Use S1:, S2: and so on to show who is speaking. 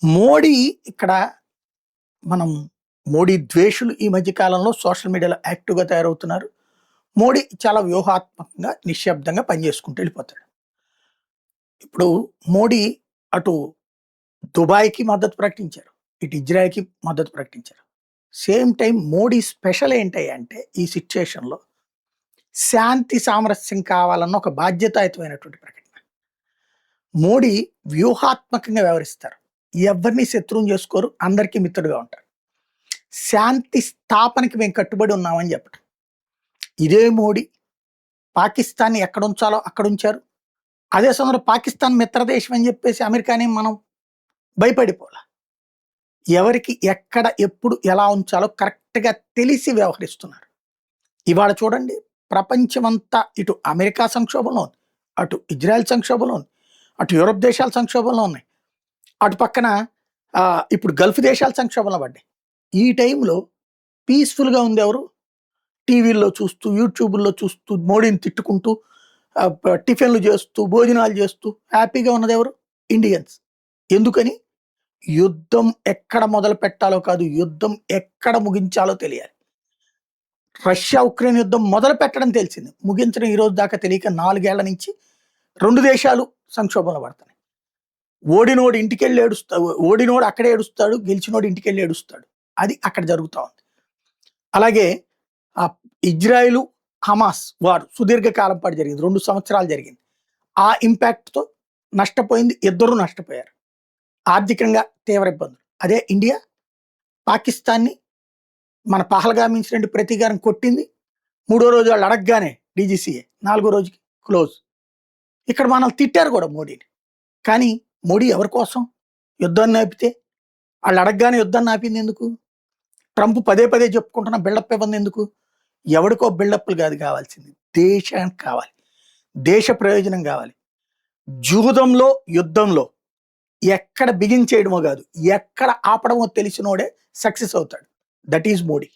S1: మోడీ ఇక్కడ మనం మోడీ ద్వేషులు ఈ మధ్య కాలంలో సోషల్ మీడియాలో యాక్టివ్‌గా తయారవుతున్నారు. మోడీ చాలా వ్యూహాత్మకంగా, నిశ్శబ్దంగా పనిచేసుకుంటూ వెళ్ళిపోతాడు. ఇప్పుడు మోడీ అటు దుబాయ్‌కి మద్దతు ప్రకటించారు. ఇటు ఇజ్రాయెల్‌కి మద్దతు ప్రకటించారు. సేమ్ టైమ్ మోడీ స్పెషల్ ఏంటంటే ఈ సిట్యుయేషన్‌లో శాంతి సామరస్యం కావాలన్న ఒక బాధ్యతాయుతమైనటువంటి ప్రకటన. మోడీ వ్యూహాత్మకంగా వ్యవహరిస్తారు. ఎవరిని శత్రువుని చేసుకోరు. అందరికీ మిత్రుడుగా ఉంటారు. శాంతి స్థాపనకి మేము కట్టుబడి ఉన్నామని చెప్పటం. ఇదే మోడీ పాకిస్తాన్‌ని ఎక్కడ ఉంచాలో అక్కడ ఉంచారు. అదే సమయంలో పాకిస్తాన్ మిత్రదేశం అని చెప్పేసి అమెరికాని మనం భయపడిపోలా. ఎవరికి ఎక్కడ ఎప్పుడు ఎలా ఉంచాలో కరెక్ట్‌గా తెలిసి వ్యవహరిస్తున్నారు. ఇవాళ చూడండి ప్రపంచమంతా ఇటు అమెరికా సంక్షోభంలో ఉంది. అటు ఇజ్రాయెల్ సంక్షోభంలో ఉంది. అటు యూరప్ దేశాల సంక్షోభంలో ఉన్నాయి. అటు పక్కన ఇప్పుడు గల్ఫ్ దేశాల సంక్షోభంలో పడ్డాయి. ఈ టైంలో పీస్‌ఫుల్‌గా ఉందెవరు? టీవీల్లో చూస్తూ, యూట్యూబుల్లో చూస్తూ, మోడీని తిట్టుకుంటూ, టిఫిన్‌లు చేస్తూ, భోజనాలు చేస్తూ హ్యాపీగా ఉన్నదెవరు? ఇండియన్స్. ఎందుకని? యుద్ధం ఎక్కడ మొదలుపెట్టాలో కాదు, యుద్ధం ఎక్కడ ముగించాలో తెలియాలి. రష్యా, ఉక్రెయిన్ యుద్ధం మొదలుపెట్టడం తెలిసింది. ముగించడం ఈ రోజు దాకా తెలియక 4 ఏళ్ల నుంచి 2 దేశాలు సంక్షోభంలో పడుతున్నాయి. ఓడినోడు ఇంటికెళ్ళి ఓడినోడు అక్కడే ఏడుస్తాడు, గెలిచినోడు ఇంటికెళ్ళి ఏడుస్తాడు. అది అక్కడ జరుగుతా ఉంది. అలాగే ఇజ్రాయిలు, హమాస్ వారు సుదీర్ఘకాలం పాటు జరిగింది. 2 సంవత్సరాలు జరిగింది. ఆ ఇంపాక్ట్‌తో నష్టపోయింది. ఇద్దరు నష్టపోయారు. ఆర్థికంగా తీవ్ర ఇబ్బందులు. అదే ఇండియా పాకిస్తాన్‌ని మన పహల్గామ్ ఇన్సిడెంట్ ప్రతీకారం కొట్టింది. 3వ రోజు వాళ్ళు అడగగానే డీజీసీఏ 4వ రోజుకి క్లోజ్. ఇక్కడ మనల్ని తిట్టారు కూడా మోడీని. కానీ మోడీ ఎవరి కోసం యుద్ధాన్ని ఆపితే? వాళ్ళు అడగగానే యుద్ధాన్ని ఆపింది ఎందుకు? ట్రంప్ పదే పదే చెప్పుకుంటున్న బిల్డప్ ఇవ్వంది ఎందుకు? ఎవడికో బిల్డప్లు కాదు కావాల్సింది, దేశానికి కావాలి, దేశ ప్రయోజనం కావాలి. జూదంలో, యుద్ధంలో ఎక్కడ బిగించేయడమో కాదు, ఎక్కడ ఆపడమో తెలిసినోడే సక్సెస్ అవుతాడు. That is Modi.